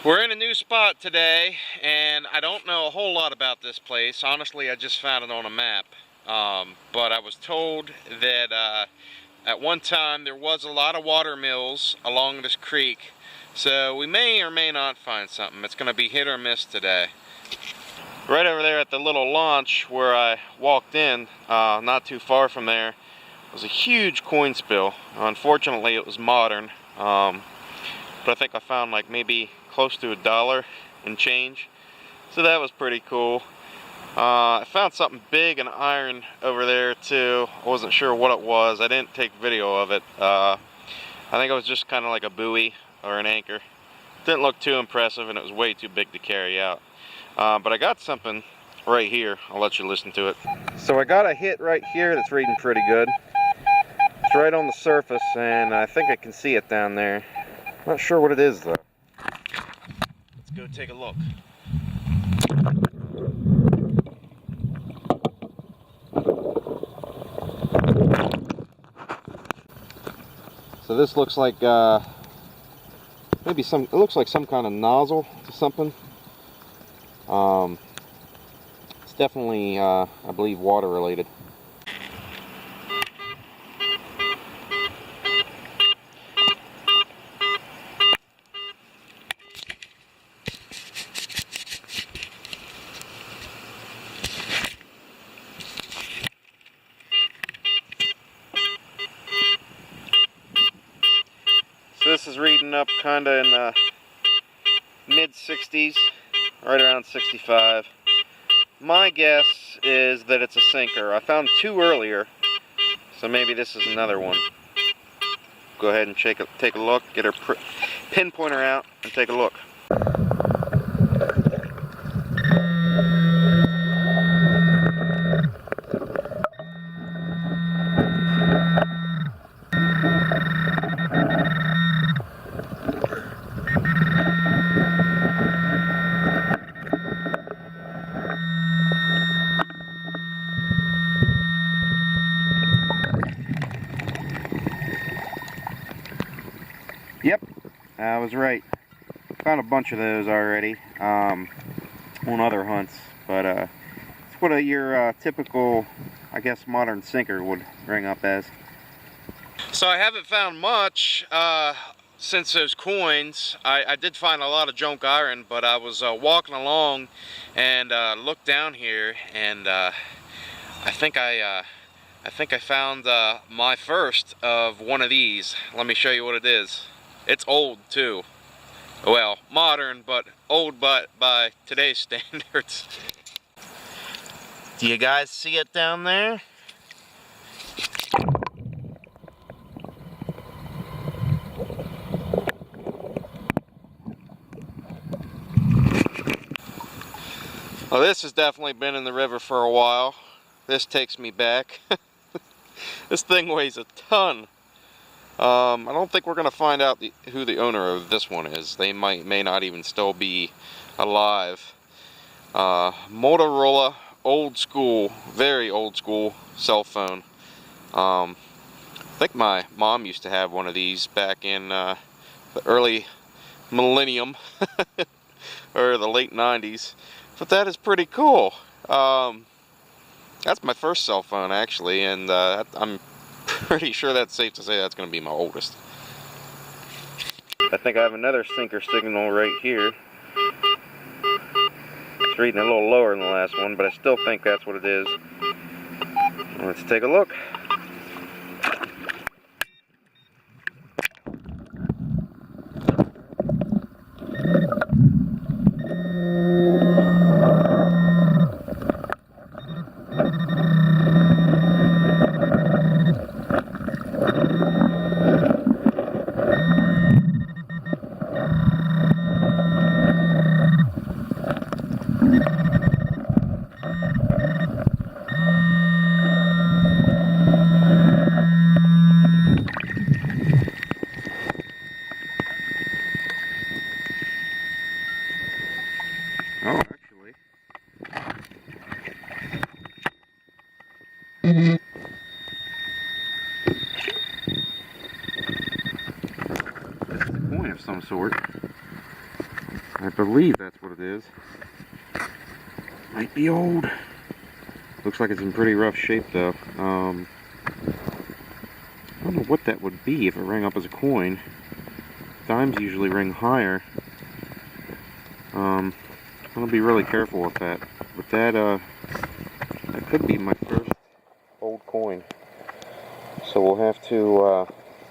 We're in a new spot today, and I don't know a whole lot about this place. Honestly, I just found it on a map. But I was told that at one time there was a lot of water mills along this creek, so we may or may not find something. It's going to be hit or miss today. Right over there at the little launch where I walked in, not too far from there, was a huge coin spill. Unfortunately, it was modern, but I think I found like maybe close to $1 and change, so that was pretty cool. I found something big and iron over there too. I wasn't sure what it was. I didn't take video of it. I think it was just kind of like a buoy or an anchor. Didn't look too impressive, and it was way too big to carry out. But I got something right here. I'll let you listen to it. So I got a hit right here that's reading pretty good. It's right on the surface, and I think I can see it down there. Not sure what it is though. Let's go take a look. So this looks like maybe it looks like some kind of nozzle to something. It's definitely I believe water related. This is reading up kind of in the mid 60s, right around 65. My guess is that it's a sinker. I found 2 earlier, so maybe this is another one. Go ahead and take a look, get her pinpointer out and take a look. Yep, I was right. Found a bunch of those already on other hunts, but it's what your typical, I guess, modern sinker would ring up as. So I haven't found much since those coins. I did find a lot of junk iron, but I was walking along and looked down here, and I think I found my first of one of these. Let me show you what it is. It's old too. Well, modern, but old by today's standards. Do you guys see it down there? Well, this has definitely been in the river for a while. This takes me back. This thing weighs a ton. I don't think we're going to find out who the owner of this one is. They may not even still be alive. Motorola, old school, very old school cell phone. I think my mom used to have one of these back in the early millennium or the late 90s. But that is pretty cool. That's my first cell phone actually, and I'm pretty sure that's safe to say that's going to be my oldest. I think I have another sinker signal right here. It's reading a little lower than the last one, but I still think that's what it is. Let's take a look. Oh, actually. This is a coin of some sort. I believe that's what it is. Might be old. Looks like it's in pretty rough shape though. I don't know what that would be if it rang up as a coin. Dimes usually ring higher. I'm gonna be really careful with that. But that could be my first old coin. So we'll have to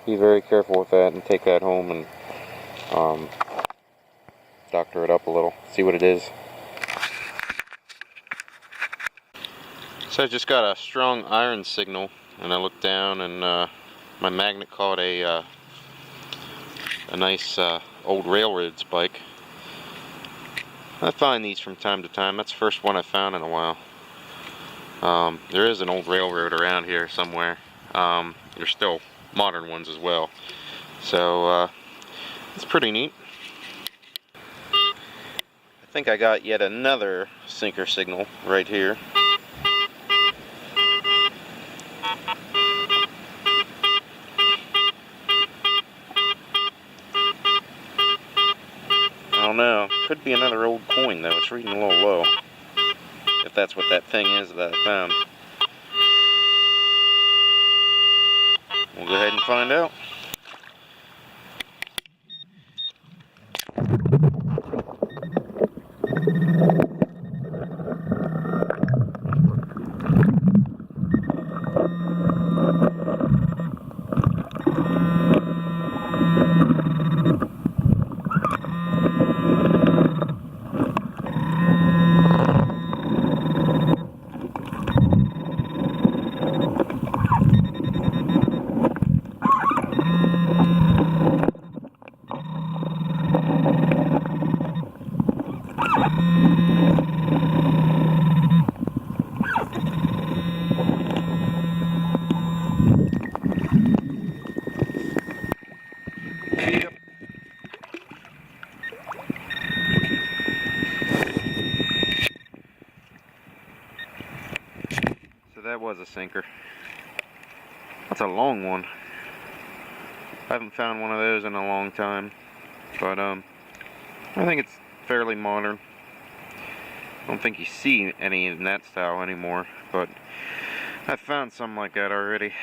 be very careful with that and take that home and doctor it up a little, see what it is. So I just got a strong iron signal, and I looked down, and my magnet caught a nice old railroad spike. I find these from time to time. That's the first one I found in a while. There is an old railroad around here somewhere. There's still modern ones as well. So it's pretty neat. I think I got yet another sinker signal right here. I don't know. Could be another old coin though. It's reading a little low. If that's what that thing is that I found. We'll go ahead and find out. That was a sinker. That's a long one. I haven't found one of those in a long time, but I think it's fairly modern. I don't think you see any in that style anymore, but I've found some like that already.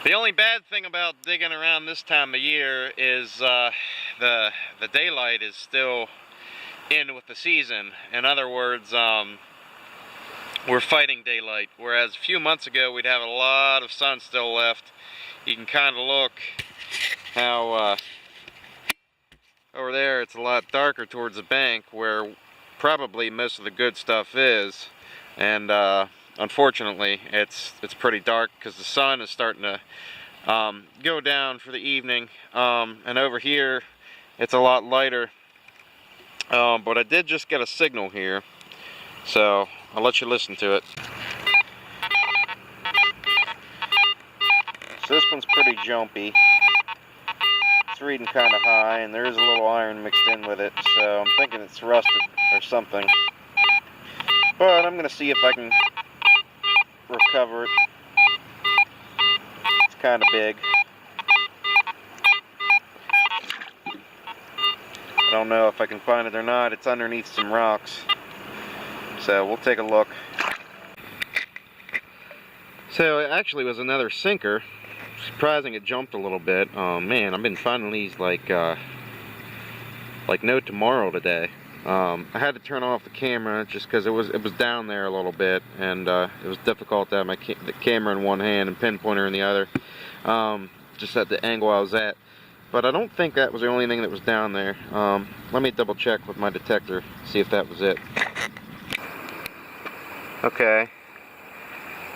The only bad thing about digging around this time of year is the daylight is still in with the season. In other words, we're fighting daylight, whereas a few months ago we'd have a lot of sun still left. You can kind of look how over there it's a lot darker towards the bank where probably most of the good stuff is, and unfortunately it's pretty dark because the sun is starting to go down for the evening, and over here it's a lot lighter, but I did just get a signal here, so I'll let you listen to it. So this one's pretty jumpy. It's reading kind of high, and there is a little iron mixed in with it, so I'm thinking it's rusted or something. But I'm going to see if I can recover it. It's kind of big. I don't know if I can find it or not. It's underneath some rocks. So we'll take a look. So it actually was another sinker. Surprising it jumped a little bit. Oh man, I've been finding these like no tomorrow today. I had to turn off the camera just because it was down there a little bit, and it was difficult to have the camera in one hand and pinpointer in the other, just at the angle I was at. But I don't think that was the only thing that was down there. Let me double check with my detector, see if that was it. Okay,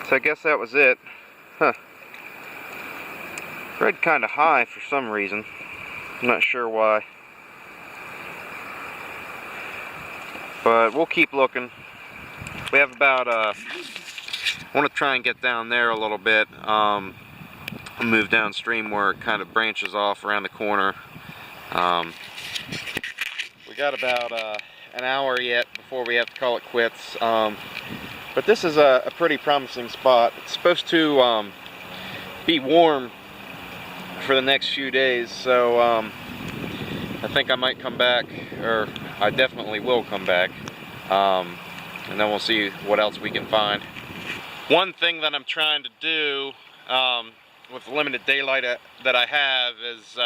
so I guess that was it. Huh. Read kind of high for some reason. I'm not sure why. But we'll keep looking. We have about, I want to try and get down there a little bit. Move downstream where it kind of branches off around the corner. We got about an hour yet before we have to call it quits. But this is a pretty promising spot. It's supposed to be warm for the next few days, so I think I might come back, or I definitely will come back, and then we'll see what else we can find. One thing that I'm trying to do with the limited daylight that I have is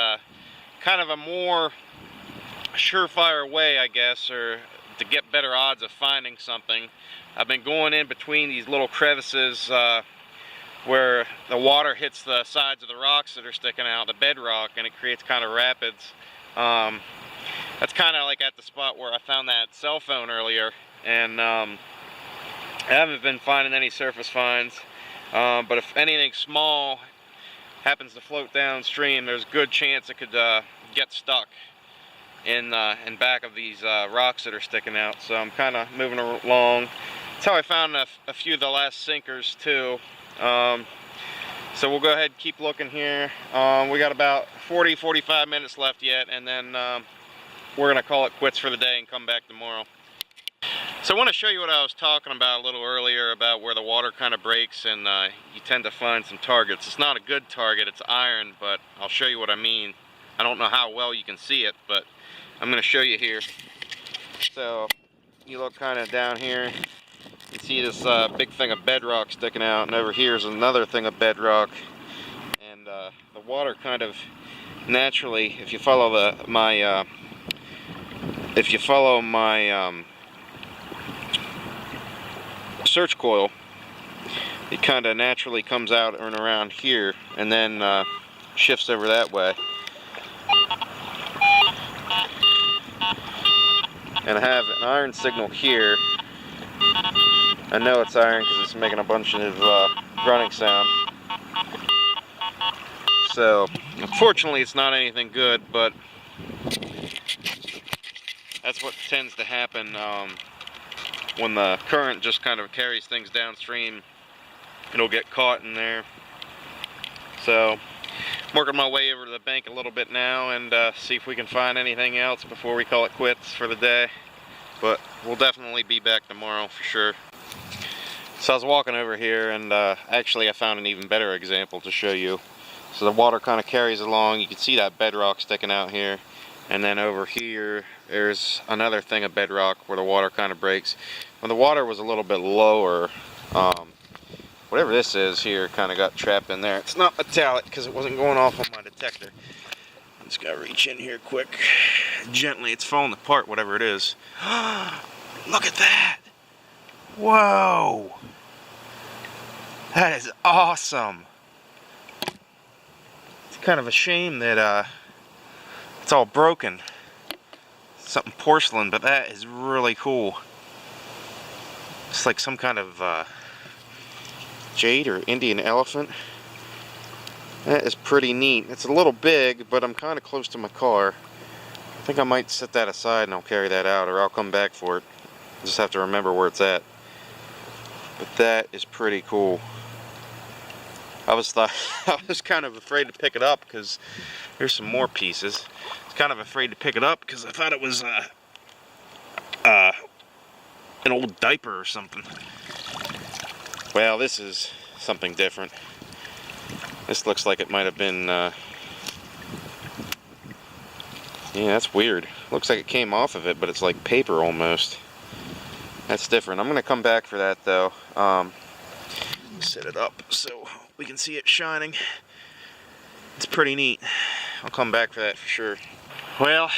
kind of a more surefire way, I guess, or to get better odds of finding something. I've been going in between these little crevices where the water hits the sides of the rocks that are sticking out, the bedrock, and it creates kind of rapids. That's kind of like at the spot where I found that cell phone earlier, and I haven't been finding any surface finds, but if anything small happens to float downstream, there's a good chance it could get stuck in back of these rocks that are sticking out. So I'm kind of moving along. That's how I found a few of the last sinkers too. So we'll go ahead and keep looking here. We got about 40-45 minutes left yet, and then we're gonna call it quits for the day and come back tomorrow. So I want to show you what I was talking about a little earlier, about where the water kind of breaks and you tend to find some targets. It's not a good target, it's iron, but I'll show you what I mean. I don't know how well you can see it, but I'm going to show you here. So you look kind of down here, you see this big thing of bedrock sticking out, and over here is another thing of bedrock, and the water kind of naturally, if you follow my search coil, it kind of naturally comes out and around here, and then shifts over that way. And I have an iron signal here. I know it's iron because it's making a bunch of grunting sound. So unfortunately it's not anything good, but that's what tends to happen when the current just kind of carries things downstream. It'll get caught in there. So I'm working my way over to the bank a little bit now and see if we can find anything else before we call it quits for the day. But we'll definitely be back tomorrow for sure. So I was walking over here, and actually I found an even better example to show you. So the water kind of carries along. You can see that bedrock sticking out here, and then over here there's another thing of bedrock where the water kind of breaks. When the water was a little bit lower, whatever this is here kind of got trapped in there. It's not metallic because it wasn't going off on my detector. I'm just gotta reach in here quick, gently. It's falling apart, whatever it is. Look at that! Whoa! That is awesome! It's kind of a shame that it's all broken. It's something porcelain, but that is really cool. It's like some kind of jade or Indian elephant. That is pretty neat. It's a little big, but I'm kind of close to my car. I think I might set that aside and I'll carry that out, or I'll come back for it. I just have to remember where it's at. But that is pretty cool. I was kind of afraid to pick it up because there's some more pieces. I was kind of afraid to pick it up because I thought it was an old diaper or something. Well, this is something different. This looks like it might have been, yeah, that's weird. Looks like it came off of it, but it's like paper almost. That's different. I'm going to come back for that though. Set it up so we can see it shining. It's pretty neat. I'll come back for that for sure. Well,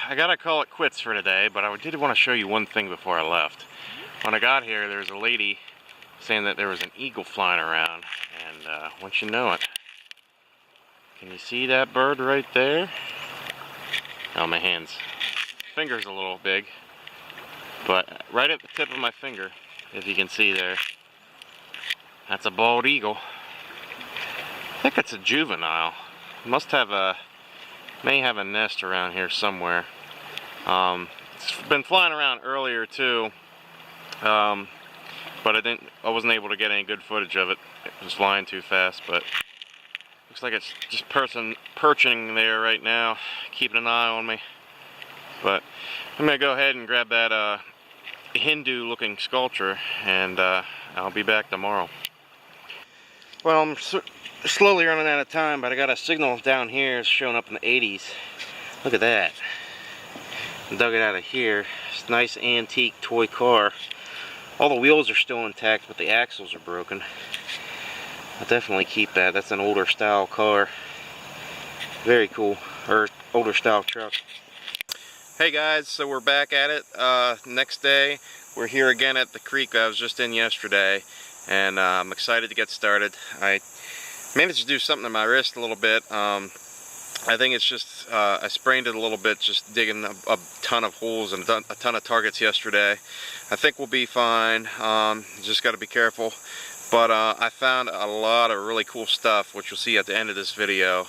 I gotta call it quits for today, but I did want to show you one thing before I left. When I got here, there was a lady saying that there was an eagle flying around, and once you know it, can you see that bird right there? Oh, my finger's a little big, but right at the tip of my finger, if you can see there, that's a bald eagle. I think it's a juvenile. May have a nest around here somewhere. It's been flying around earlier too. But I wasn't able to get any good footage of it. It was flying too fast, but looks like it's just perching there right now, keeping an eye on me. But I'm gonna go ahead and grab that Hindu looking sculpture, and I'll be back tomorrow. Well, I'm slowly running out of time, but I got a signal down here. It's showing up in the 80s. Look at that. I dug it out of here. It's a nice antique toy car. All the wheels are still intact, but the axles are broken. I'll definitely keep that. That's an older style car. Very cool. Or older style truck. Hey guys, so we're back at it. Next day, we're here again at the creek I was just in yesterday, and I'm excited to get started. I managed to do something to my wrist a little bit. I think it's just, I sprained it a little bit just digging a ton of holes and a ton of targets yesterday. I think we'll be fine. Just got to be careful. But I found a lot of really cool stuff, which you'll see at the end of this video.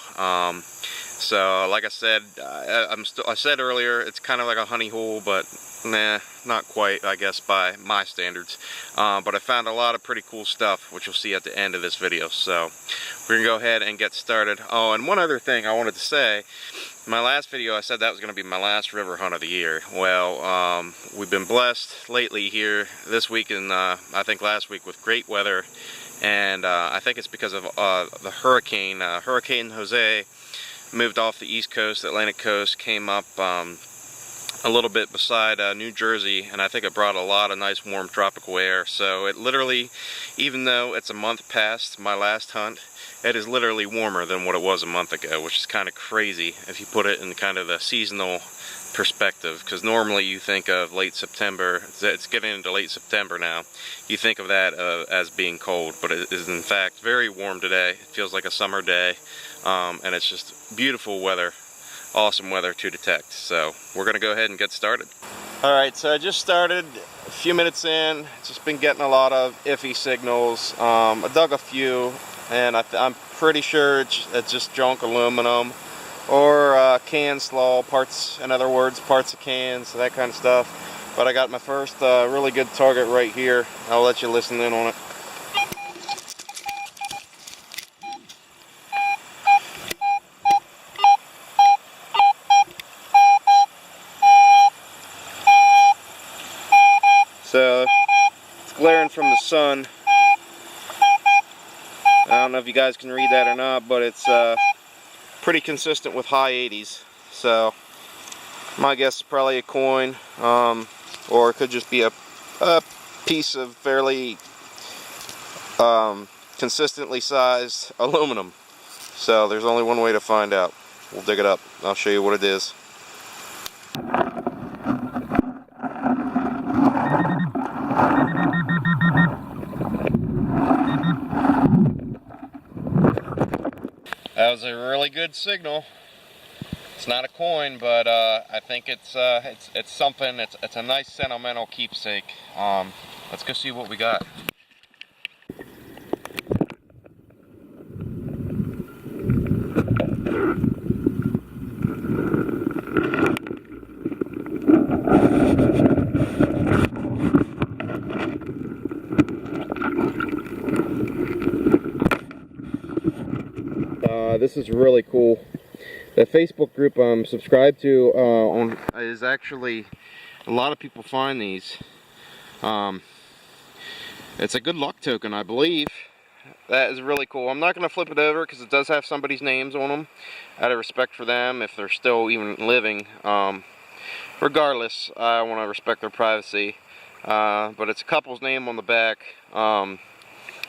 So, like I said, I said earlier, it's kind of like a honey hole, but nah, not quite, I guess, by my standards. But I found a lot of pretty cool stuff, which you'll see at the end of this video. So, we're going to go ahead and get started. Oh, and one other thing I wanted to say. In my last video, I said that was going to be my last river hunt of the year. Well, we've been blessed lately here this week and I think last week with great weather. And I think it's because of the hurricane. Hurricane Jose moved off the east coast, Atlantic coast, came up a little bit beside New Jersey, and I think it brought a lot of nice warm tropical air. So it literally, even though it's a month past my last hunt, it is literally warmer than what it was a month ago, which is kind of crazy if you put it in kind of the seasonal perspective, because normally you think of late September, it's getting into late September now, you think of that as being cold, but it is in fact very warm today. It feels like a summer day, and it's just beautiful weather, awesome weather to detect. So we're going to go ahead and get started. Alright, so I just started a few minutes in, just been getting a lot of iffy signals. I dug a few, and I'm pretty sure it's just junk aluminum or can slaw parts, in other words, parts of cans, that kind of stuff. But I got my first really good target right here. I'll let you listen in on it. So it's glaring from the sun. I don't know if you guys can read that or not, but it's pretty consistent with high 80s. So my guess is probably a coin, or it could just be a piece of fairly consistently sized aluminum. So there's only one way to find out. We'll dig it up. I'll show you what it is. That was a really good signal. It's not a coin, but I think it's something. It's a nice sentimental keepsake. Let's go see what we got. This is really cool. The Facebook group I'm subscribed to is actually, a lot of people find these. It's a good luck token, I believe. That is really cool. I'm not going to flip it over because it does have somebody's names on them, out of respect for them if they're still even living. Regardless, I want to respect their privacy. But it's a couple's name on the back. I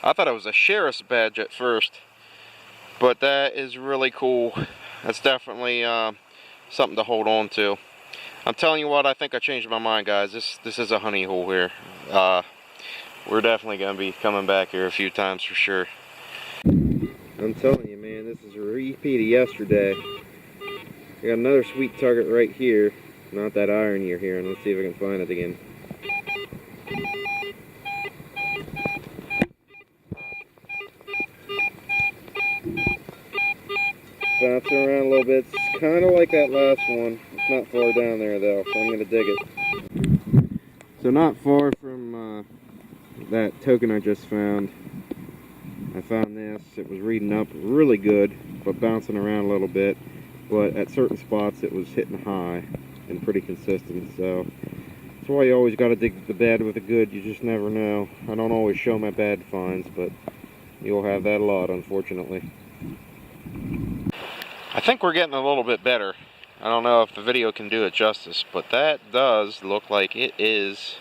thought it was a sheriff's badge at first. But that is really cool. That's definitely something to hold on to. I'm telling you what, I think I changed my mind, guys. This is a honey hole here. We're definitely going to be coming back here a few times for sure. I'm telling you, man, this is a repeat of yesterday. I got another sweet target right here. Not that iron you're hearing. Let's see if I can find it again. Bouncing around a little bit. It's kind of like that last one. It's not far down there though, so I'm going to dig it. So not far from that token I just found, I found this. It was reading up really good, but bouncing around a little bit. But at certain spots it was hitting high and pretty consistent. So that's why you always got to dig the bad with the good. You just never know. I don't always show my bad finds, but you'll have that a lot, unfortunately. I think we're getting a little bit better. I don't know if the video can do it justice, but that does look like it is.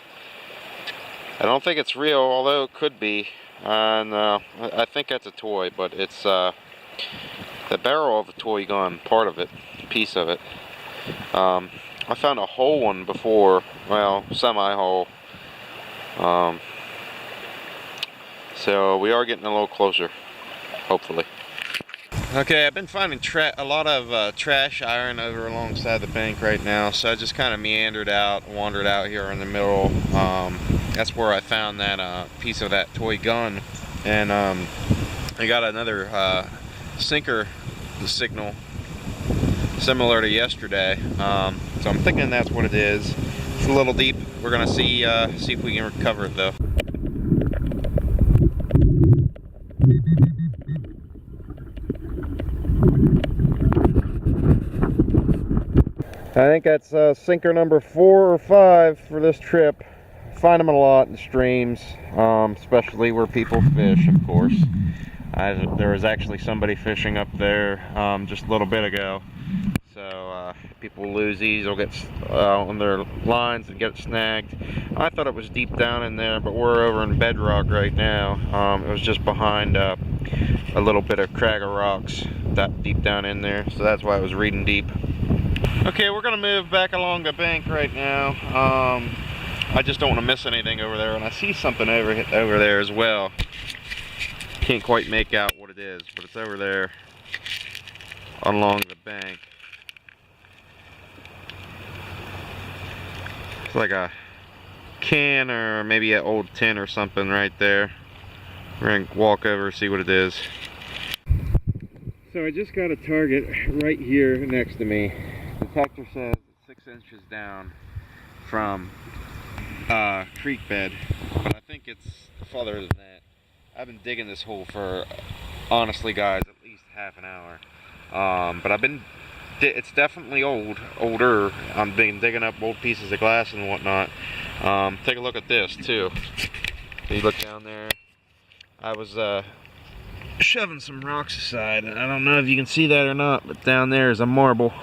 I don't think it's real, although it could be. No, I think that's a toy, but it's the barrel of a toy gun, part of it, piece of it. I found a whole one before, well, semi-whole. So we are getting a little closer, hopefully. Okay, I've been finding a lot of trash iron over alongside the bank right now, so I just kind of meandered out, wandered out here in the middle. That's where I found that piece of that toy gun, and I got another sinker signal similar to yesterday. So I'm thinking that's what it is. It's a little deep. We're gonna see if we can recover it though. I think that's sinker number 4 or 5 for this trip. Find them a lot in streams, especially where people fish, of course. There was actually somebody fishing up there just a little bit ago. So people lose these, they'll get on their lines and get snagged. I thought it was deep down in there, but we're over in bedrock right now. It was just behind a little bit of crag of rocks that deep down in there, so that's why it was reading deep. Okay, we're gonna move back along the bank right now. I just don't want to miss anything over there, and I see something over there as well. Can't quite make out what it is, but it's over there along the bank. It's like a can or maybe an old tin or something right there. We're gonna walk over, see what it is. So I just got a target right here next to me. Detector says it's 6 inches down from creek bed, but I think it's farther than that. I've been digging this hole for, honestly guys, at least half an hour. But it's definitely older. I'm digging up old pieces of glass and whatnot. Take a look at this too. You look down there. I was shoving some rocks aside, and I don't know if you can see that or not, but down there is a marble.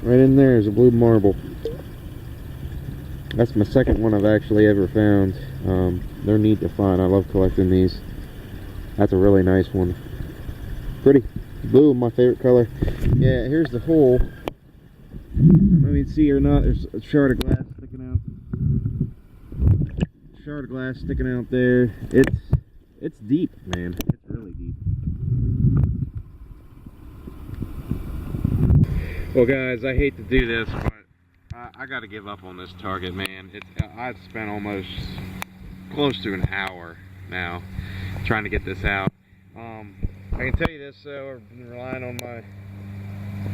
Right in there is a blue marble. That's my second one I've actually ever found. They're neat to find. I love collecting these. That's a really nice one. Pretty. Blue, my favorite color. Yeah, here's the hole. I don't know if you can see or not. There's a shard of glass sticking out. Shard of glass sticking out there. It's deep, man. It's really deep. Well, guys, I hate to do this, but I got to give up on this target, man. I've spent almost close to an hour now trying to get this out. I can tell you this, though, I've been relying on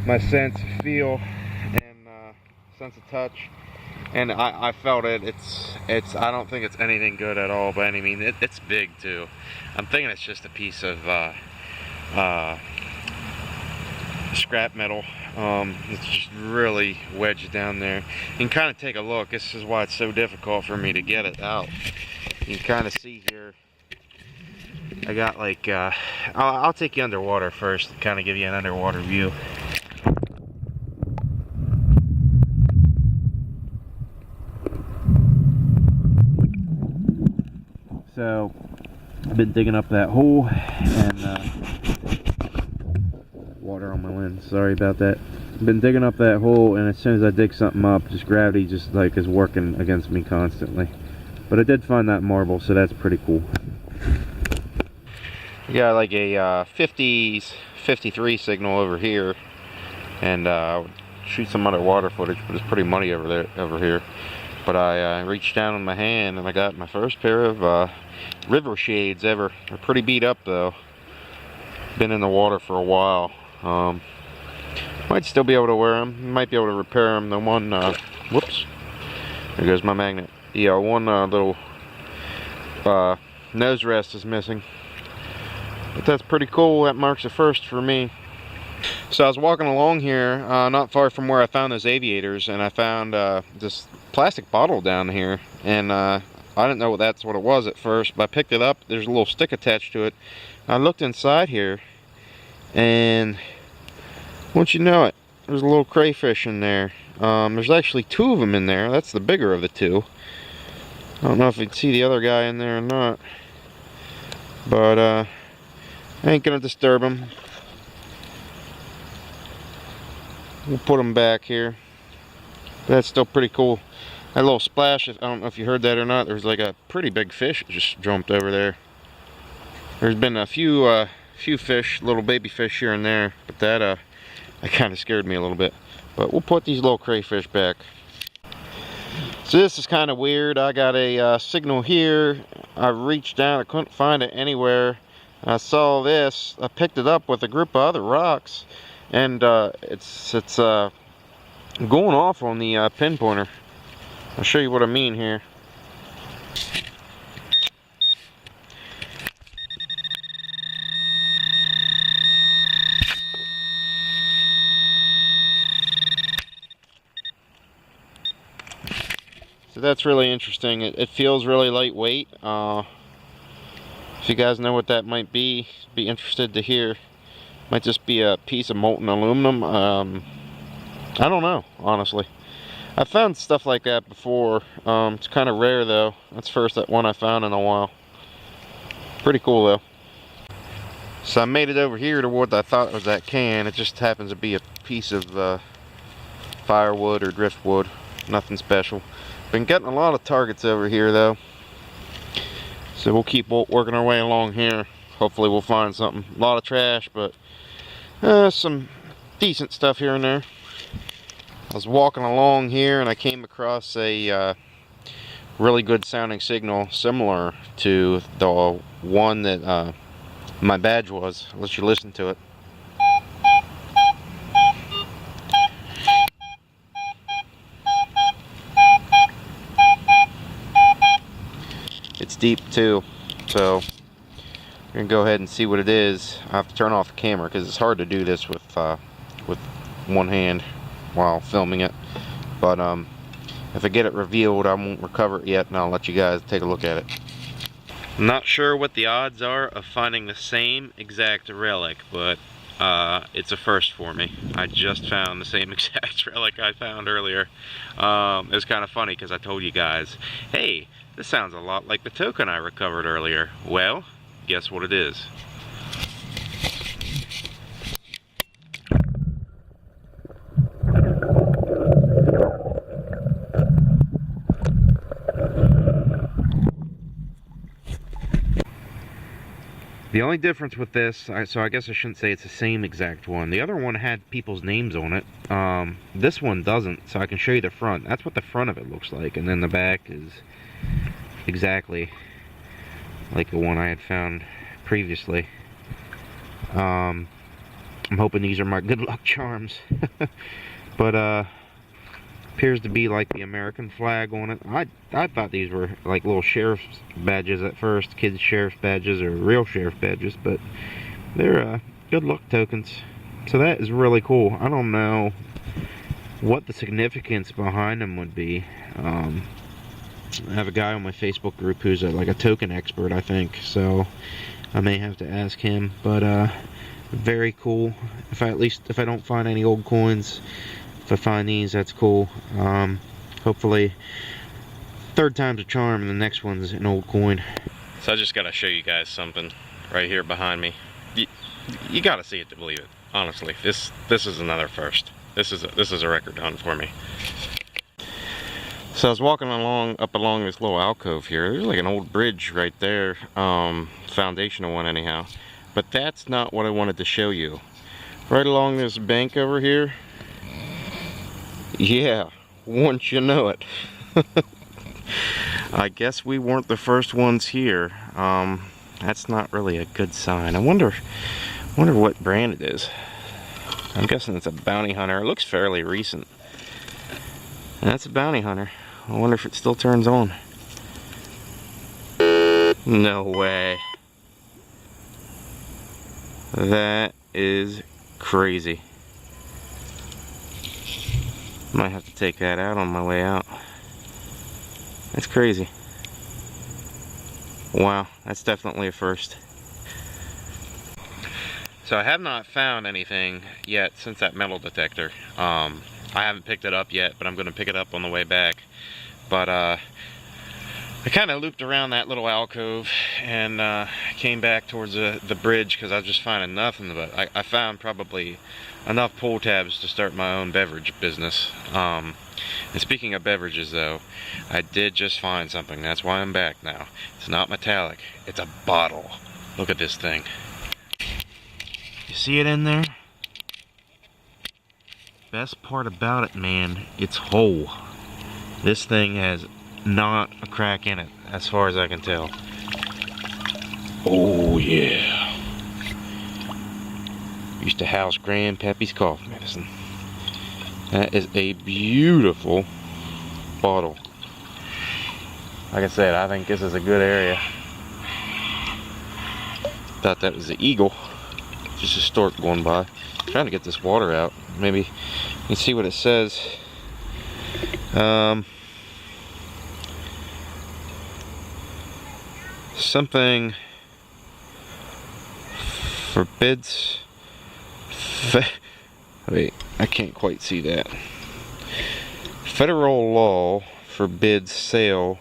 my sense of feel and sense of touch, and I felt it. I don't think it's anything good at all by any means. It's big too. I'm thinking it's just a piece of scrap metal. It's just really wedged down there. You can kind of take a look. This is why it's so difficult for me to get it out. You can kind of see here. I got like I'll take you underwater first and kind of give you an underwater view. So I've been digging up that hole, and water on my lens, sorry about that. I've been digging up that hole, and as soon as I dig something up, just gravity just like is working against me constantly. But I did find that marble, so that's pretty cool. We got like a 53 signal over here, and shoot some underwater footage, but it's pretty muddy over here. But I reached down in my hand and I got my first pair of river shades ever. They're pretty beat up though. Been in the water for a while. Might still be able to wear them. Might be able to repair them. The one, whoops, there goes my magnet. Yeah, one little nose rest is missing. But that's pretty cool. That marks a first for me. So I was walking along here, not far from where I found those aviators, and I found this plastic bottle down here, and I I didn't know that's what it was at first, but I picked it up. There's a little stick attached to it. I looked inside here, and once you know it, there's a little crayfish in there. There's actually 2 of them in there. That's the bigger of the 2. I don't know if you can see the other guy in there or not, but I ain't gonna disturb him. We'll put him back here. That's still pretty cool. That little splash, I don't know if you heard that or not, there's like a pretty big fish that just jumped over there. There's been a few fish, little baby fish here and there, but that kind of scared me a little bit. But we'll put these little crayfish back. So this is kind of weird. I got a signal here. I reached down, I couldn't find it anywhere. I saw this, I picked it up with a group of other rocks, and it's going off on the pin pointer. I'll show you what I mean here. So that's really interesting. It feels really lightweight. If you guys know what that might be interested to hear. Might just be a piece of molten aluminum. I don't know, honestly. I found stuff like that before. It's kind of rare though. That's first that one I found in a while. Pretty cool though. So I made it over here to what I thought was that can. It just happens to be a piece of firewood or driftwood. Nothing special. Been getting a lot of targets over here though. So we'll keep working our way along here. Hopefully we'll find something. A lot of trash, but some decent stuff here and there. I was walking along here and I came across a really good sounding signal similar to the one that my badge was. I'll let you listen to it. It's deep too, so we're gonna go ahead and see what it is. I have to turn off the camera because it's hard to do this with one hand while filming it, but if I get it revealed, I won't recover it yet, and I'll let you guys take a look at it. I'm not sure what the odds are of finding the same exact relic, but it's a first for me. I just found the same exact relic I found earlier. It was kind of funny because I told you guys, hey, this sounds a lot like the token I recovered earlier. Well, guess what it is. The only difference with this, so I guess I shouldn't say it's the same exact one. The other one had people's names on it. This one doesn't, so I can show you the front. That's what the front of it looks like, and then the back is exactly like the one I had found previously. I'm hoping these are my good luck charms. But appears to be like the American flag on it. I thought these were like little sheriff's badges at first, kids' sheriff's badges or real sheriff badges, but they're good luck tokens. So that is really cool. I don't know what the significance behind them would be. I have a guy on my Facebook group who's like a token expert, I think, so I may have to ask him. But very cool. If I don't find any old coins, if I find these, that's cool. Hopefully third time's a charm and the next one's an old coin. So I just gotta show you guys something right here behind me. You gotta see it to believe it, honestly. This is another first. This is a record hunt for me. So I was walking up along this little alcove here. There's like an old bridge right there, foundational one anyhow. But that's not what I wanted to show you. Right along this bank over here, yeah, once you know it. I guess we weren't the first ones here. That's not really a good sign. I wonder what brand it is. I'm guessing it's a bounty hunter. It looks fairly recent. And that's a bounty hunter. I wonder if it still turns on. No way. That is crazy. Might have to take that out on my way out. That's crazy. Wow, that's definitely a first. So I have not found anything yet since that metal detector. I haven't picked it up yet, but I'm going to pick it up on the way back. But I kind of looped around that little alcove and came back towards the bridge because I was just finding nothing. But I found probably enough pull tabs to start my own beverage business. And speaking of beverages though, I did just find something. That's why I'm back now. It's not metallic, it's a bottle. Look at this thing. You see it in there? Best part about it, man, it's whole. This thing has not a crack in it, as far as I can tell. Oh yeah. Used to house Grandpappy's cough medicine. That is a beautiful bottle. Like I said, I think this is a good area. Thought that was the eagle. Just a stork going by. Trying to get this water out. Maybe you can see what it says. Something forbids. Wait, I can't quite see that. Federal law forbids sale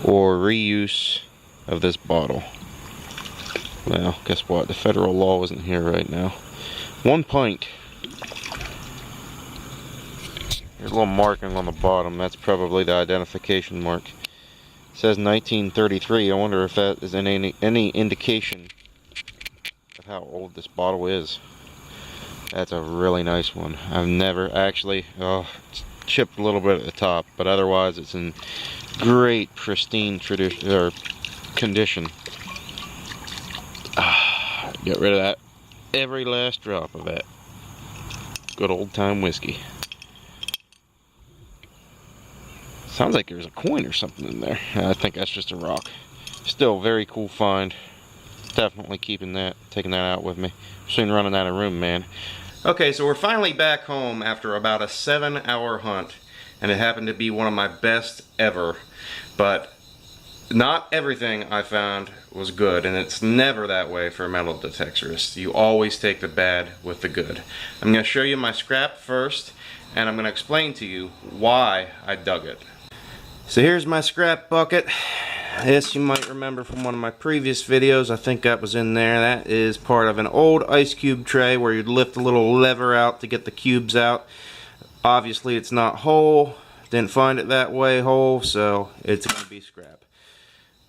or reuse of this bottle. Well, guess what? The federal law isn't here right now. 1 pint. There's a little marking on the bottom. That's probably the identification mark. It says 1933. I wonder if that is any indication of how old this bottle is. That's a really nice one. I've never actually, it's chipped a little bit at the top, but otherwise it's in great pristine condition. Get rid of that, every last drop of that good old time whiskey. Sounds like there's a coin or something in there. I think that's just a rock. Still very cool find. Definitely keeping that, taking that out with me. Soon running out of room, man. Okay, so we're finally back home after about a 7-hour hunt, and it happened to be one of my best ever. But not everything I found was good, and it's never that way for metal detectorists. You always take the bad with the good. I'm going to show you my scrap first, and I'm going to explain to you why I dug it. So here's my scrap bucket. This you might remember from one of my previous videos. I think that was in there. That is part of an old ice cube tray where you'd lift a little lever out to get the cubes out. Obviously it's not whole. Didn't find it that way whole, so it's going to be scrap.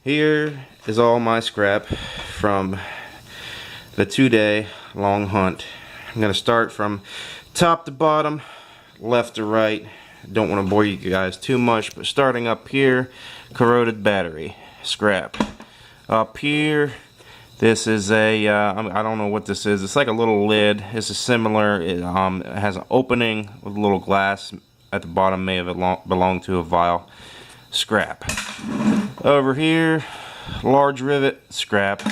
Here is all my scrap from the 2-day long hunt. I'm going to start from top to bottom, left to right. Don't want to bore you guys too much, but starting up here, corroded battery, scrap. Up here, this is a, I don't know what this is. It's like a little lid. This is similar. It has an opening with a little glass at the bottom. May have belonged to a vial. Scrap. Over here, large rivet, scrap.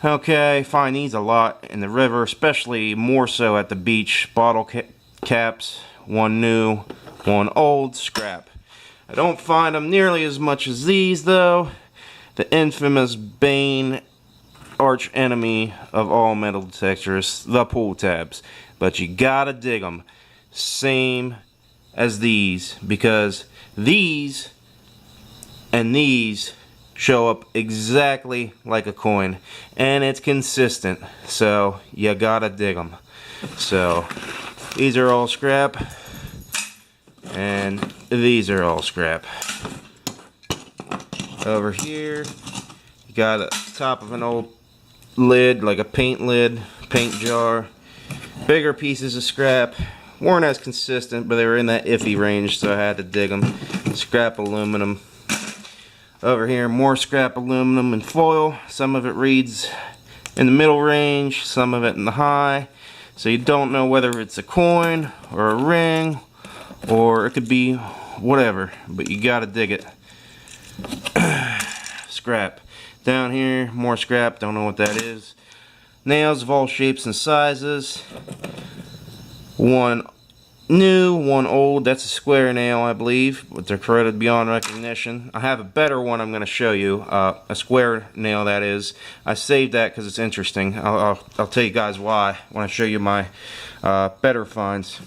Okay, find these a lot in the river, especially more so at the beach. Bottle caps, one new, one old, scrap. I don't find them nearly as much as these though. The infamous bane, arch enemy of all metal detectors, the pull tabs. But you gotta dig them. Same as these, because these and these show up exactly like a coin, and it's consistent, so you gotta dig them. So these are all scrap, and these are all scrap. Over here you got a top of an old lid, like a paint lid, paint jar. Bigger pieces of scrap, weren't as consistent, but they were in that iffy range, so I had to dig them. Scrap aluminum. Over here, more scrap aluminum and foil. Some of it reads in the middle range, some of it in the high. So you don't know whether it's a coin or a ring, or it could be whatever, but you gotta dig it. Scrap. Down here, more scrap, don't know what that is. Nails of all shapes and sizes. One new, one old. That's a square nail, I believe, but they're corroded beyond recognition. I have a better one I'm going to show you, a square nail, that is. I saved that because it's interesting. I'll tell you guys why when I show you my better finds.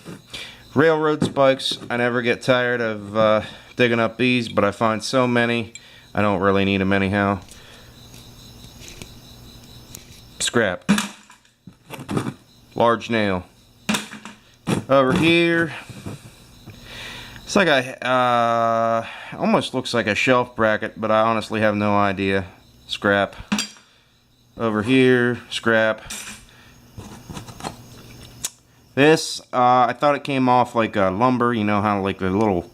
Railroad spikes, I never get tired of digging up these, but I find so many, I don't really need them anyhow. Scrap. Large nail. Over here, it's like a, almost looks like a shelf bracket, but I honestly have no idea. Scrap. Over here, scrap. This, I thought it came off like lumber, you know how like the little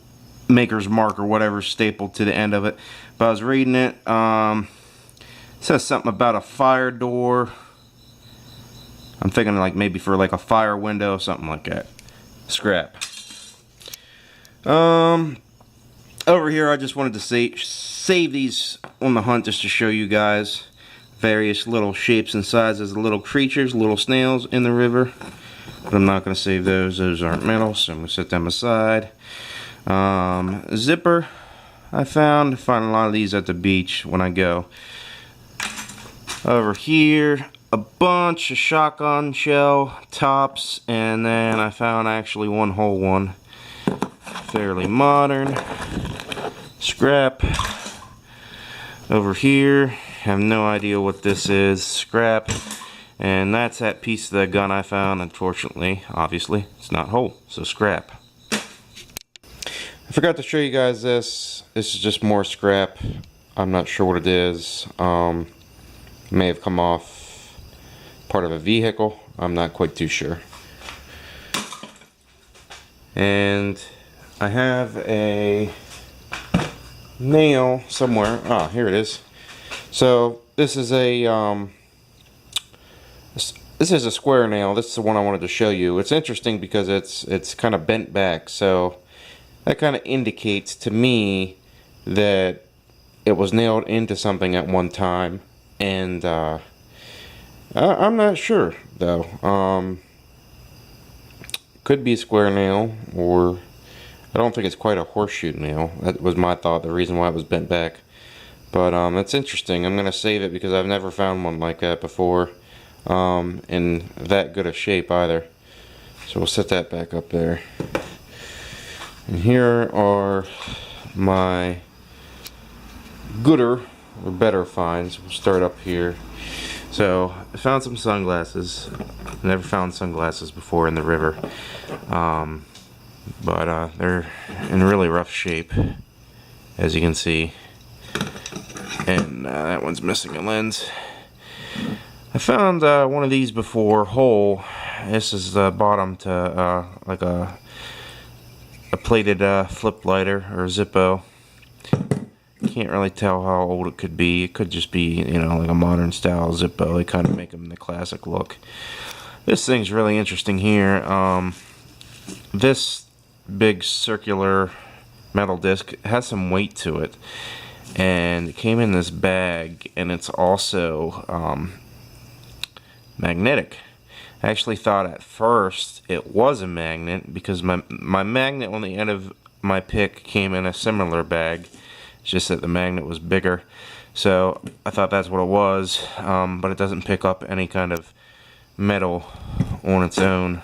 maker's mark or whatever stapled to the end of it. But I was reading it, it says something about a fire door. I'm thinking like maybe for like a fire window, something like that. Scrap. Over here I just wanted to save these on the hunt just to show you guys various little shapes and sizes of little creatures, little snails in the river. But I'm not going to save those. Those aren't metal, so I'm going to set them aside. Zipper I find a lot of these at the beach when I go. Over here, a bunch of shotgun shell tops, and then I found actually one whole one. Fairly modern. Scrap. Over here, have no idea what this is. Scrap. And that's that piece of the gun I found. Unfortunately, obviously, it's not whole, so scrap. I forgot to show you guys this. This is just more scrap. I'm not sure what it is. May have come off part of a vehicle. I'm not quite too sure. And I have a nail somewhere. Ah, here it is. So this is a this is a square nail. This is the one I wanted to show you. It's interesting because it's kind of bent back, so that kind of indicates to me that it was nailed into something at one time, and I'm not sure though. Could be a square nail, or I don't think it's quite a horseshoe nail. That was my thought, the reason why it was bent back. But it's interesting. I'm gonna save it because I've never found one like that before, in that good a shape either. So we'll set that back up there. And here are my gooder or better finds. We'll start up here. So I found some sunglasses. Never found sunglasses before in the river, but they're in really rough shape, as you can see. And that one's missing a lens. I found one of these before, whole. This is the bottom to like a plated flip lighter or Zippo. Can't really tell how old it could be. It could just be, you know, like a modern style Zippo. They kind of make them the classic look. This thing's really interesting here. This big circular metal disc has some weight to it, and it came in this bag, and it's also magnetic. I actually thought at first it was a magnet because my magnet on the end of my pick came in a similar bag. It's just that the magnet was bigger, so I thought that's what it was, but it doesn't pick up any kind of metal on its own,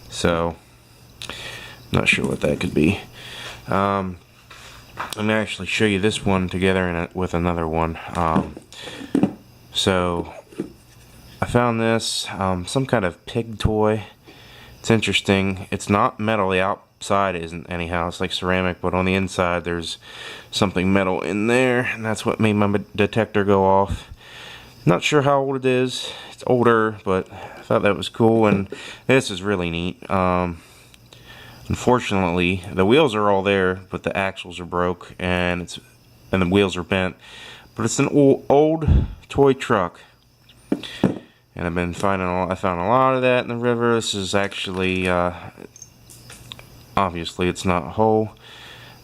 so not sure what that could be. I'm going to actually show you this one together with another one. So I found this, some kind of pig toy. It's interesting. It's not metal. The outside isn't anyhow. It's like ceramic, but on the inside there's something metal in there, and that's what made my detector go off. Not sure how old it is. It's older, but I thought that was cool, and this is really neat. Unfortunately, the wheels are all there, but the axles are broke, and the wheels are bent. But it's an old toy truck, and I found a lot of that in the river. This is actually, obviously it's not whole,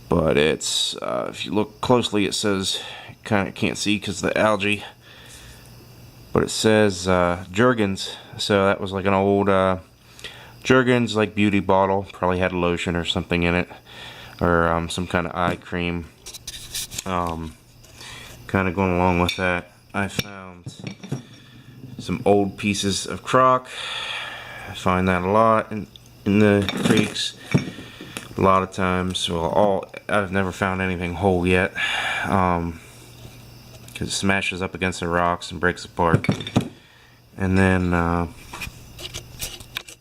but it's, if you look closely, it says, kind of can't see because of the algae, but it says Jergens. So that was like an old Jergens, like beauty bottle, probably had lotion or something in it, or some kind of eye cream. Kind of going along with that, I found some old pieces of crock. I find that a lot in the creeks. A lot of times. Well, I've never found anything whole yet, because it smashes up against the rocks and breaks apart. And then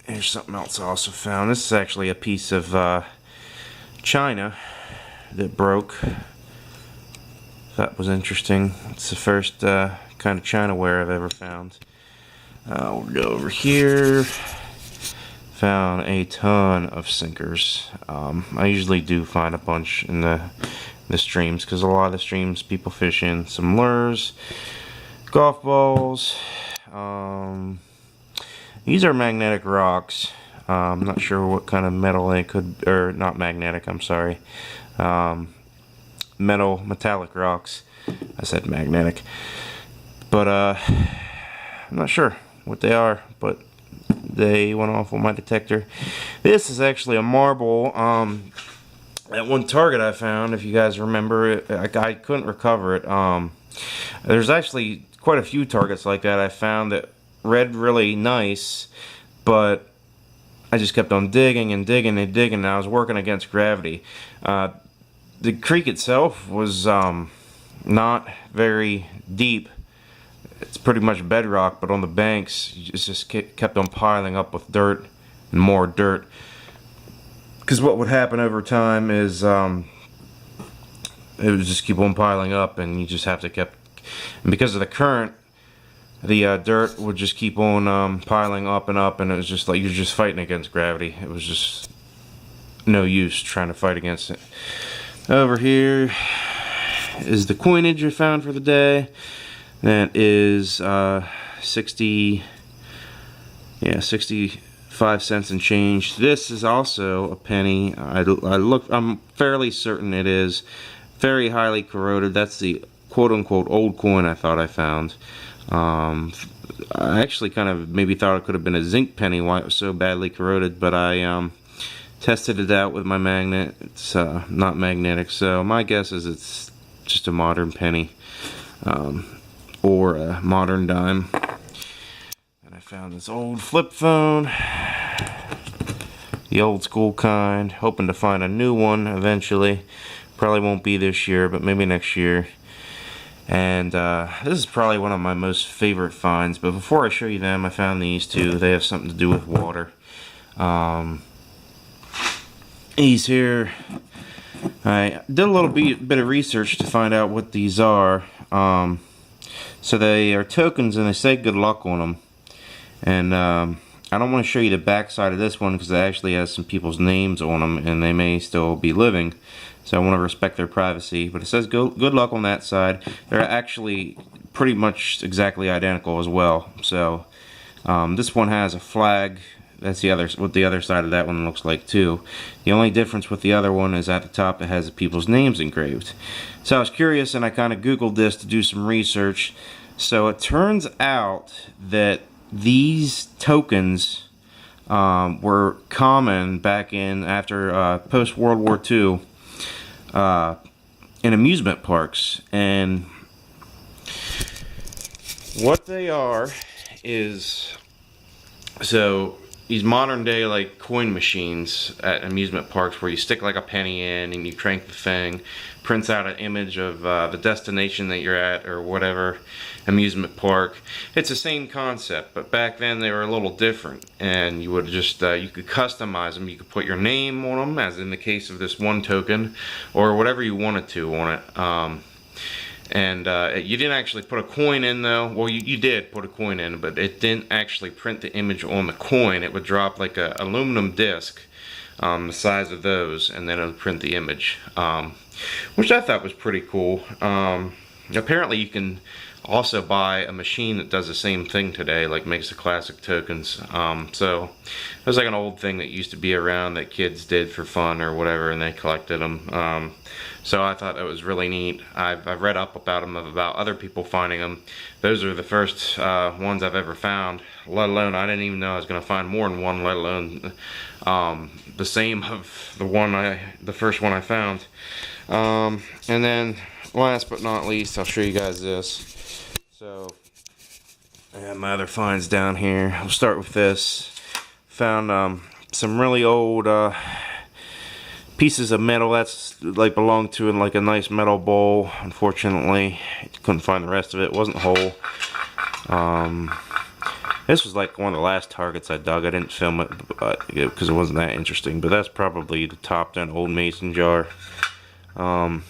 here's something else I also found. This is actually a piece of china that broke. That was interesting. It's the first kind of chinaware I've ever found. We'll go over here. Found a ton of sinkers. I usually do find a bunch in the streams, because a lot of the streams people fish in. Some lures, golf balls. These are magnetic rocks. I'm not sure what kind of metal they could, or not magnetic, I'm sorry. Metallic rocks. I said magnetic. But I'm not sure what they are, but they went off on my detector. This is actually a marble. That one target I found, if you guys remember, I couldn't recover it. There's actually quite a few targets like that I found that read really nice, but I just kept on digging and digging and digging, and I was working against gravity. The creek itself was not very deep. It's pretty much bedrock, but on the banks it just kept on piling up with dirt and more dirt. Because what would happen over time is it would just keep on piling up, and you just have to and because of the current, the dirt would just keep on piling up, and it was just like you're just fighting against gravity. It was just no use trying to fight against it. Over here is the coinage I found for the day. That is 65 cents and change. This is also a penny. I'm fairly certain it is. Very highly corroded. That's the quote-unquote old coin I thought I found. I actually kind of maybe thought it could have been a zinc penny, why it was so badly corroded, but I tested it out with my magnet. It's not magnetic, so my guess is it's just a modern penny. Or a modern dime. And I found this old flip phone, the old school kind, hoping to find a new one eventually. Probably won't be this year, but maybe next year. And this is probably one of my most favorite finds, but before I show you them, I found these two. They have something to do with water. These here, I did a little bit of research to find out what these are. So they are tokens, and they say good luck on them. And I don't want to show you the back side of this one because it actually has some people's names on them, and they may still be living. So I want to respect their privacy. But it says good luck on that side. They're actually pretty much exactly identical as well. So this one has a flag. That's what the other side of that one looks like too. The only difference with the other one is at the top it has the people's names engraved. So I was curious, and I kind of Googled this to do some research. So it turns out that these tokens were common back after post World War II in amusement parks, and what they are is these modern day like coin machines at amusement parks where you stick like a penny in and you crank the thing, prints out an image of the destination that you're at or whatever amusement park. It's the same concept, but back then they were a little different, and you would just you could customize them. You could put your name on them, as in the case of this one token, or whatever you wanted to on it. You didn't actually put a coin in though. Well, you did put a coin in, but it didn't actually print the image on the coin. It would drop like a aluminum disc, the size of those, and then it would print the image, which I thought was pretty cool. Apparently you can also buy a machine that does the same thing today, like makes the classic tokens. So it was like an old thing that used to be around that kids did for fun or whatever, and they collected them. So I thought that was really neat. I've read up about them, about other people finding them. Those are the first ones I've ever found, let alone I didn't even know I was going to find more than one, let alone the same of the first one I found. And then last but not least, I'll show you guys this. So I have my other finds down here. I'll start with this. Found some really old pieces of metal that's like belonged to in like a nice metal bowl. Unfortunately, couldn't find the rest of it. It wasn't whole. This was like one of the last targets I dug. I didn't film it because it wasn't that interesting. But that's probably the top done old mason jar. You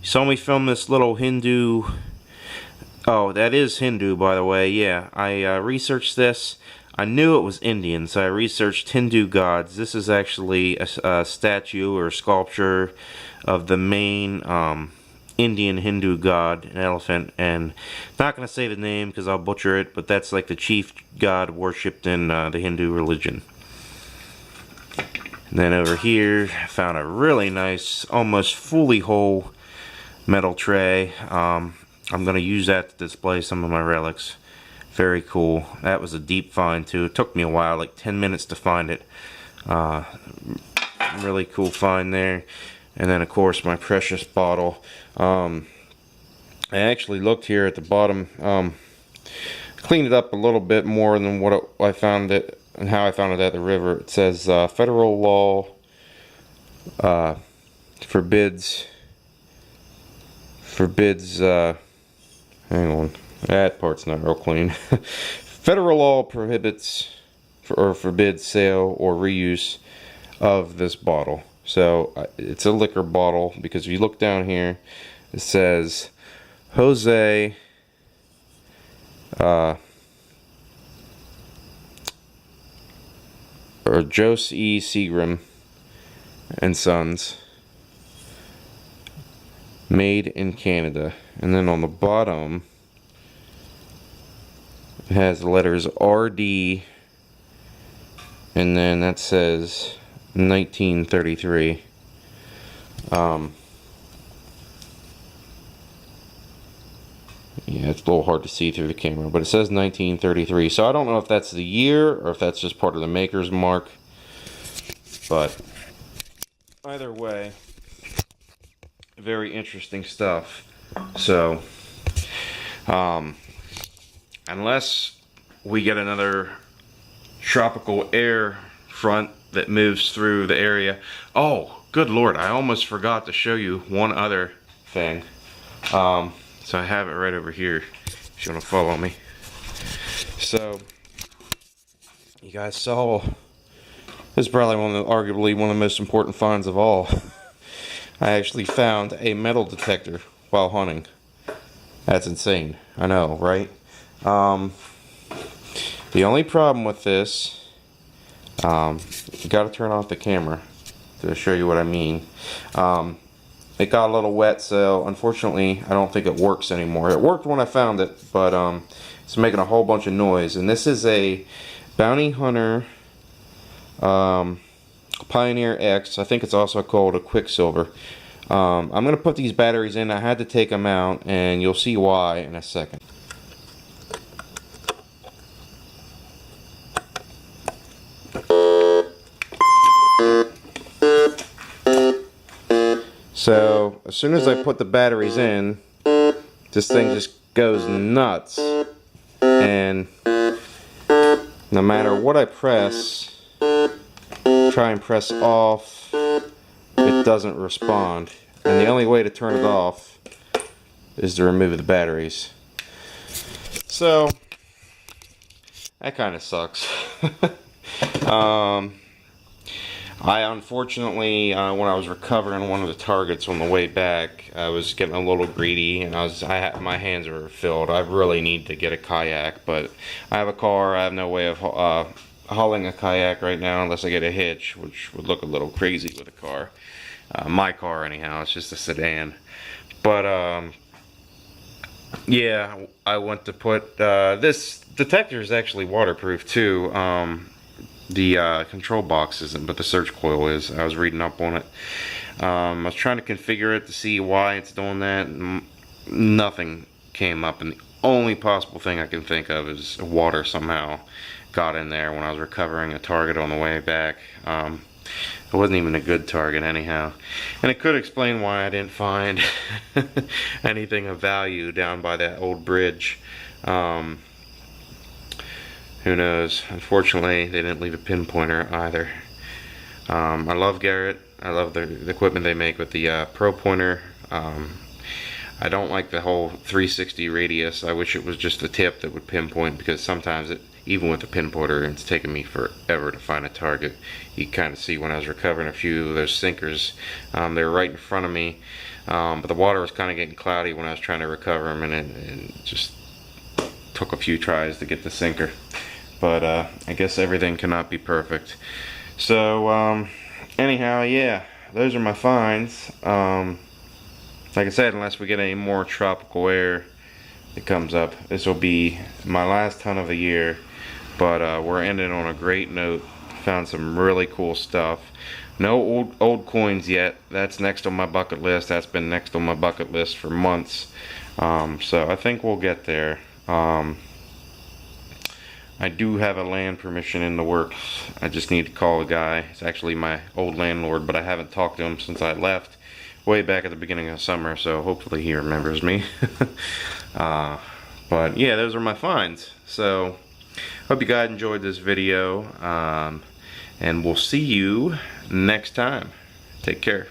saw me film this little Hindu. Oh, that is Hindu, by the way. Yeah, I researched this. I knew it was Indian, so I researched Hindu gods. This is actually a statue or sculpture of the main Indian Hindu god, an elephant. And I'm not going to say the name because I'll butcher it, but that's like the chief god worshipped in the Hindu religion. And then over here, I found a really nice, almost fully whole metal tray. I'm going to use that to display some of my relics. Very cool. That was a deep find too. It took me a while, like 10 minutes to find it. Really cool find there. And then of course my precious bottle. I actually looked here at the bottom. Cleaned it up a little bit more than what I found it and how I found it at the river. It says federal law forbids hang on, that part's not real clean. Federal law prohibits or forbids sale or reuse of this bottle. So it's a liquor bottle, because if you look down here, it says Jose or Jose E. Seagram and Sons, made in Canada. And then on the bottom it has the letters RD, and then that says 1933. Yeah, it's a little hard to see through the camera, but it says 1933. So I don't know if that's the year or if that's just part of the maker's mark, but either way, very interesting stuff. So unless we get another tropical air front that moves through the area. Oh, good lord, I almost forgot to show you one other thing. So I have it right over here if you want to follow me. So you guys saw, this is probably arguably one of the most important finds of all. I actually found a metal detector while hunting. That's insane. I know, right? The only problem with this, you gotta turn off the camera to show you what I mean. It got a little wet, so unfortunately I don't think it works anymore. It worked when I found it, but it's making a whole bunch of noise. And this is a Bounty Hunter Pioneer X. I think it's also called a Quicksilver. I'm going to put these batteries in. I had to take them out, and you'll see why in a second. So as soon as I put the batteries in, this thing just goes nuts, and no matter what I press, try and press off, it doesn't respond. And the only way to turn it off is to remove the batteries. So that kind of sucks. I unfortunately, when I was recovering one of the targets on the way back, I was getting a little greedy, and my hands were filled. I really need to get a kayak, but I have a car. I have no way of hauling a kayak right now unless I get a hitch, which would look a little crazy with a car. My car anyhow, it's just a sedan. But Yeah, I went to put this detector is actually waterproof too. The control box isn't, but the search coil is. I was reading up on it. I was trying to configure it to see why it's doing that. Nothing came up, and the only possible thing I can think of is water somehow got in there when I was recovering a target on the way back. It wasn't even a good target anyhow, and it could explain why I didn't find anything of value down by that old bridge. Who knows? Unfortunately, they didn't leave a pinpointer either. I love Garrett. I love the equipment they make with the Pro Pointer. I don't like the whole 360 radius. I wish it was just a tip that would pinpoint, because sometimes even with the pinpointer, it's taken me forever to find a target. You kind of see when I was recovering a few of those sinkers, they were right in front of me, but the water was kind of getting cloudy when I was trying to recover them, and it just took a few tries to get the sinker. But I guess everything cannot be perfect. So anyhow, yeah, those are my finds. Like I said, unless we get any more tropical air that comes up, this will be my last hunt of the year. But we're ending on a great note. Found some really cool stuff. No old coins yet. That's next on my bucket list. That's been next on my bucket list for months. So I think we'll get there. I do have a land permission in the works. I just need to call a guy. It's actually my old landlord, but I haven't talked to him since I left way back at the beginning of summer, so hopefully he remembers me. But yeah, those are my finds. So hope you guys enjoyed this video, and we'll see you next time. Take care.